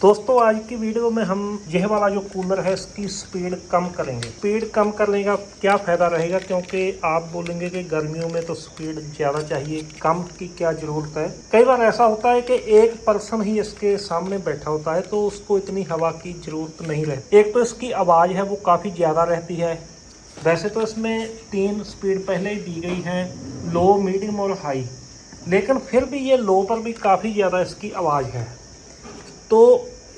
दोस्तों आज की वीडियो में हम यह वाला जो कूलर है इसकी स्पीड कम करेंगे। स्पीड कम करने का क्या फ़ायदा रहेगा, क्योंकि आप बोलेंगे कि गर्मियों में तो स्पीड ज़्यादा चाहिए, कम की क्या ज़रूरत है। कई बार ऐसा होता है कि एक पर्सन ही इसके सामने बैठा होता है तो उसको इतनी हवा की ज़रूरत नहीं रहती। एक तो इसकी आवाज़ है वो काफ़ी ज़्यादा रहती है। वैसे तो इसमें 3 स्पीड पहले ही दी गई हैं, लो, मीडियम और हाई, लेकिन फिर भी ये लो पर भी काफ़ी ज़्यादा इसकी आवाज़ है। तो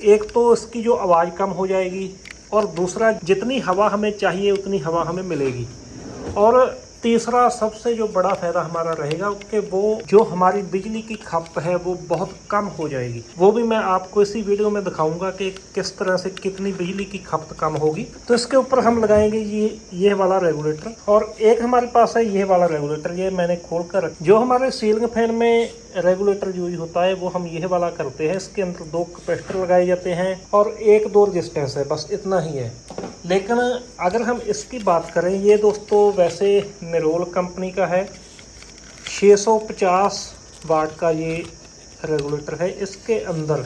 एक तो इसकी जो आवाज़ कम हो जाएगी और दूसरा जितनी हवा हमें चाहिए उतनी हवा हमें मिलेगी। और तीसरा सबसे जो बड़ा फ़ायदा हमारा रहेगा कि वो जो हमारी बिजली की खपत है वो बहुत कम हो जाएगी। वो भी मैं आपको इसी वीडियो में दिखाऊंगा कि किस तरह से कितनी बिजली की खपत कम होगी। तो इसके ऊपर हम लगाएंगे ये वाला रेगुलेटर, और एक हमारे पास है ये वाला रेगुलेटर। ये मैंने खोल कर जो हमारे सीलिंग फैन में रेगुलेटर यूज होता है वो हम यह वाला करते हैं। इसके अंदर 2 कैपेसिटर लगाए जाते हैं और 1-2 रेजिस्टेंस है, बस इतना ही है। लेकिन अगर हम इसकी बात करें, ये दोस्तों वैसे निरोल कंपनी का है, 650 वाट का ये रेगुलेटर है। इसके अंदर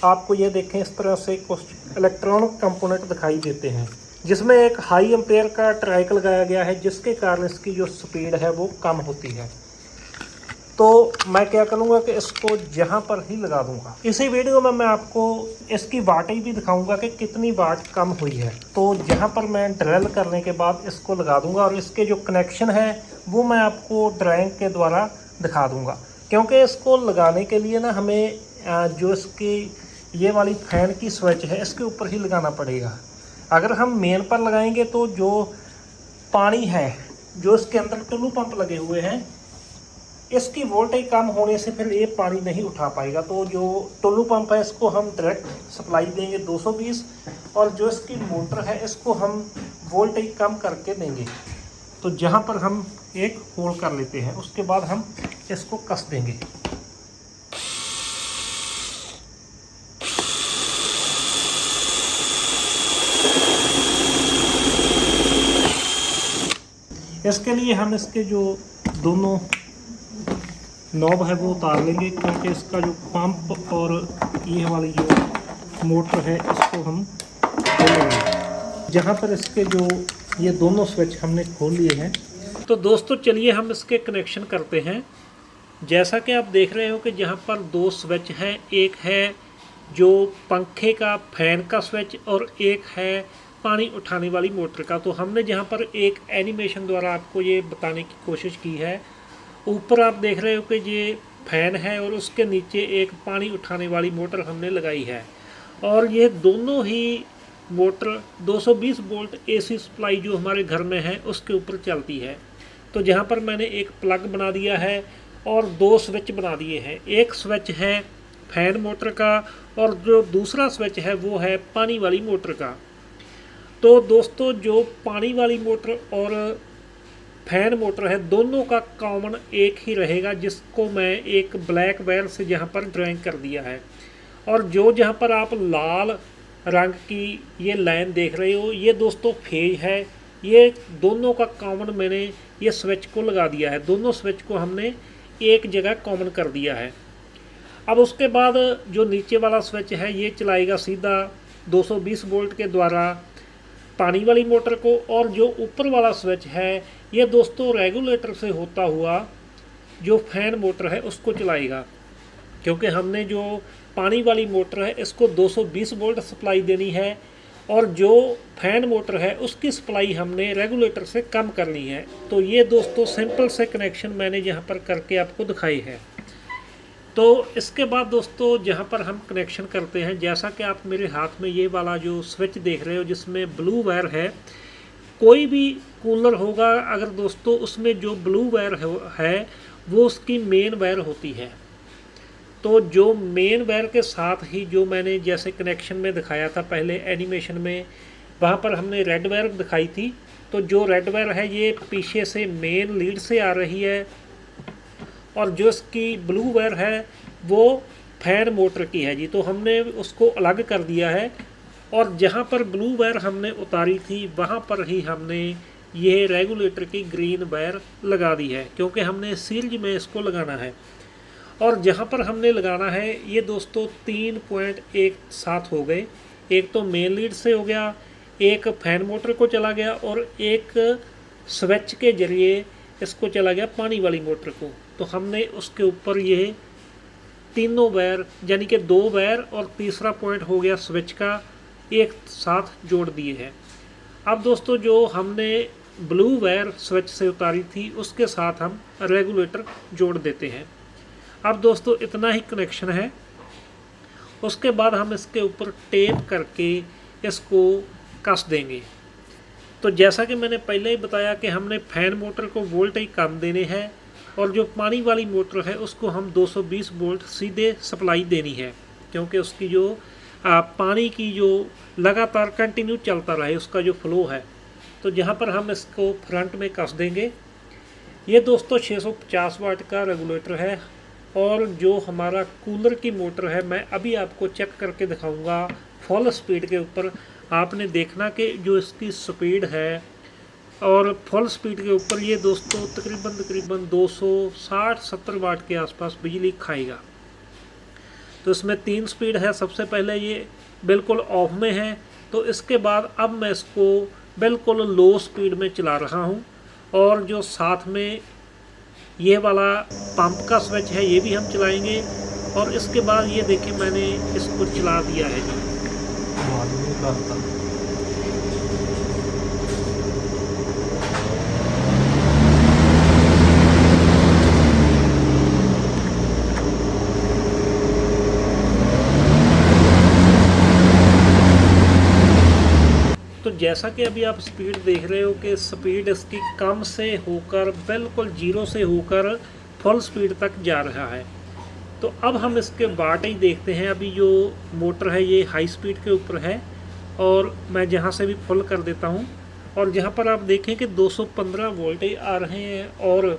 आपको ये देखें इस तरह से कुछ इलेक्ट्रॉनिक कंपोनेंट दिखाई देते हैं, जिसमें एक हाई एम्पेयर का ट्राइक लगाया गया है, जिसके कारण इसकी जो स्पीड है वो कम होती है। तो मैं क्या करूँगा कि इसको यहाँ पर ही लगा दूँगा। इसी वीडियो में मैं आपको इसकी वाटेज भी दिखाऊँगा कि कितनी वाट कम हुई है। तो यहाँ पर मैं ड्रिल करने के बाद इसको लगा दूँगा, और इसके जो कनेक्शन है वो मैं आपको ड्राइंग के द्वारा दिखा दूँगा। क्योंकि इसको लगाने के लिए ना हमें जो इसकी ये वाली फैन की स्विच है इसके ऊपर ही लगाना पड़ेगा। अगर हम मेन पर लगाएंगे तो जो पानी है, जो इसके अंदर टुल्लू पंप लगे हुए हैं, इसकी वोल्टेज कम होने से फिर ये पानी नहीं उठा पाएगा। तो जो टुल्लू पंप है इसको हम डायरेक्ट सप्लाई देंगे 220, और जो इसकी मोटर है इसको हम वोल्टेज कम करके देंगे। तो जहाँ पर हम एक होल कर लेते हैं, उसके बाद हम इसको कस देंगे। इसके लिए हम इसके जो दोनों नॉब है वो उतार लेंगे, क्योंकि इसका जो पंप और ये वाली जो मोटर है इसको हम खोलेंगे। जहाँ पर इसके जो ये दोनों स्विच हमने खोल लिए हैं। तो दोस्तों चलिए हम इसके कनेक्शन करते हैं। जैसा कि आप देख रहे हो कि जहाँ पर 2 स्विच हैं, एक है जो पंखे का फैन का स्विच और एक है पानी उठाने वाली मोटर का। तो हमने जहाँ पर एक एनिमेशन द्वारा आपको ये बताने की कोशिश की है। ऊपर आप देख रहे हो कि ये फैन है और उसके नीचे एक पानी उठाने वाली मोटर हमने लगाई है, और ये दोनों ही मोटर 220 वोल्ट एसी सप्लाई जो हमारे घर में है उसके ऊपर चलती है। तो जहाँ पर मैंने एक प्लग बना दिया है और 2 स्विच बना दिए हैं। एक स्विच है फैन मोटर का और जो दूसरा स्विच है वो है पानी वाली मोटर का। तो दोस्तों जो पानी वाली मोटर और फैन मोटर है दोनों का कॉमन एक ही रहेगा, जिसको मैं एक ब्लैक वायर से जहाँ पर ड्राइंग कर दिया है। और जो जहाँ पर आप लाल रंग की ये लाइन देख रहे हो, ये दोस्तों फेज है। ये दोनों का कॉमन मैंने ये स्विच को लगा दिया है। दोनों स्विच को हमने एक जगह कॉमन कर दिया है। अब उसके बाद जो नीचे वाला स्विच है ये चलाएगा सीधा 220 वोल्ट के द्वारा पानी वाली मोटर को, और जो ऊपर वाला स्विच है ये दोस्तों रेगुलेटर से होता हुआ जो फैन मोटर है उसको चलाएगा। क्योंकि हमने जो पानी वाली मोटर है इसको 220 वोल्ट सप्लाई देनी है, और जो फैन मोटर है उसकी सप्लाई हमने रेगुलेटर से कम करनी है। तो ये दोस्तों सिंपल से कनेक्शन मैंने यहाँ पर करके आपको दिखाई है। तो इसके बाद दोस्तों जहाँ पर हम कनेक्शन करते हैं, जैसा कि आप मेरे हाथ में ये वाला जो स्विच देख रहे हो जिसमें ब्लू वायर है, कोई भी कूलर होगा अगर दोस्तों उसमें जो ब्लू वायर है वो उसकी मेन वायर होती है। तो जो मेन वायर के साथ ही जो मैंने जैसे कनेक्शन में दिखाया था पहले एनिमेशन में, वहाँ पर हमने रेड वायर दिखाई थी। तो जो रेड वायर है ये पीछे से मेन लीड से आ रही है, और जो इसकी ब्लू वायर है वो फैन मोटर की है जी। तो हमने उसको अलग कर दिया है, और जहाँ पर ब्लू वायर हमने उतारी थी वहाँ पर ही हमने ये रेगुलेटर की ग्रीन वायर लगा दी है, क्योंकि हमने सीरीज में इसको लगाना है। और जहाँ पर हमने लगाना है ये दोस्तों 3.17 हो गए। एक तो मेन लीड से हो गया, एक फैन मोटर को चला गया और एक स्विच के जरिए इसको चला गया पानी वाली मोटर को। तो हमने उसके ऊपर ये तीनों वायर यानी कि 2 वायर और तीसरा पॉइंट हो गया स्विच का एक साथ जोड़ दिए हैं। अब दोस्तों जो हमने ब्लू वायर स्विच से उतारी थी उसके साथ हम रेगुलेटर जोड़ देते हैं। अब दोस्तों इतना ही कनेक्शन है। उसके बाद हम इसके ऊपर टेप करके इसको कस देंगे। तो जैसा कि मैंने पहले ही बताया कि हमने फैन मोटर को वोल्टेज कम देने हैं और जो पानी वाली मोटर है उसको हम 220 वोल्ट सीधे सप्लाई देनी है, क्योंकि उसकी जो पानी की जो लगातार कंटिन्यू चलता रहे उसका जो फ्लो है। तो जहाँ पर हम इसको फ्रंट में कस देंगे। ये दोस्तों 650 वाट का रेगुलेटर है और जो हमारा कूलर की मोटर है मैं अभी आपको चेक करके दिखाऊंगा फुल स्पीड के ऊपर। आपने देखना कि जो इसकी स्पीड है और फुल स्पीड के ऊपर ये दोस्तों तकरीबन 260-70 वाट के आसपास बिजली खाएगा। तो इसमें 3 स्पीड है। सबसे पहले ये बिल्कुल ऑफ में है, तो इसके बाद अब मैं इसको बिल्कुल लो स्पीड में चला रहा हूँ। और जो साथ में ये वाला पंप का स्विच है ये भी हम चलाएंगे। और इसके बाद ये देखिए मैंने इसको चला दिया है जी। तो जैसा कि अभी आप स्पीड देख रहे हो कि स्पीड इसकी कम से होकर बिल्कुल 0 से होकर फुल स्पीड तक जा रहा है। तो अब हम इसके वाट ही देखते हैं। अभी जो मोटर है ये हाई स्पीड के ऊपर है और मैं जहाँ से भी फुल कर देता हूँ और जहाँ पर आप देखें कि 215 वोल्टेज आ रहे हैं और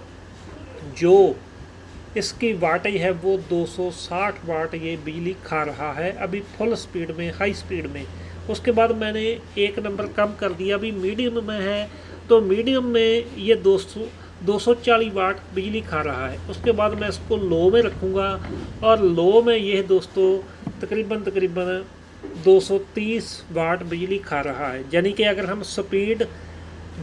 जो इसकी वाटेज है वो 260 वाट ये बिजली खा रहा है अभी फुल स्पीड में, हाई स्पीड में। उसके बाद मैंने एक नंबर कम कर दिया, अभी मीडियम में है। तो मीडियम में ये 240 वाट बिजली खा रहा है। उसके बाद मैं इसको लो में रखूँगा और लो में ये दोस्तों तकरीबन 230 वाट बिजली खा रहा है। यानी कि अगर हम स्पीड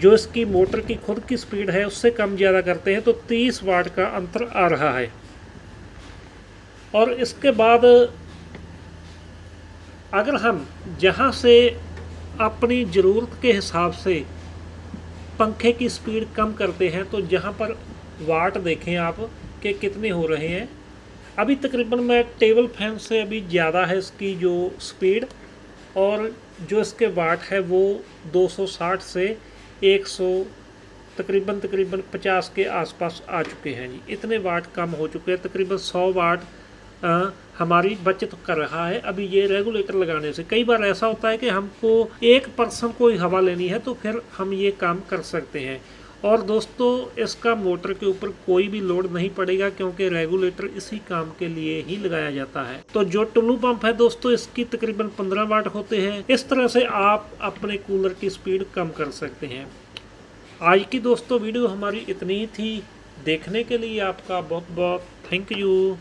जो इसकी मोटर की खुद की स्पीड है उससे कम ज़्यादा करते हैं तो 30 वाट का अंतर आ रहा है। और इसके बाद अगर हम जहाँ से अपनी ज़रूरत के हिसाब से पंखे की स्पीड कम करते हैं तो जहाँ पर वाट देखें आप कि कितने हो रहे हैं। अभी तकरीबन मैं टेबल फैन से अभी ज़्यादा है इसकी जो स्पीड और जो इसके वाट है वो 260 से 100 तकरीबन 50 के आसपास आ चुके हैं जी। इतने वाट कम हो चुके हैं, तकरीबन 100 वाट हमारी बचत कर रहा है अभी ये रेगुलेटर लगाने से। कई बार ऐसा होता है कि हमको 1% कोई हवा लेनी है तो फिर हम ये काम कर सकते हैं। और दोस्तों इसका मोटर के ऊपर कोई भी लोड नहीं पड़ेगा क्योंकि रेगुलेटर इसी काम के लिए ही लगाया जाता है। तो जो टुल्लू पंप है दोस्तों इसकी तकरीबन 15 वाट होते हैं। इस तरह से आप अपने कूलर की स्पीड कम कर सकते हैं। आज की दोस्तों वीडियो हमारी इतनी ही थी। देखने के लिए आपका बहुत बहुत थैंक यू।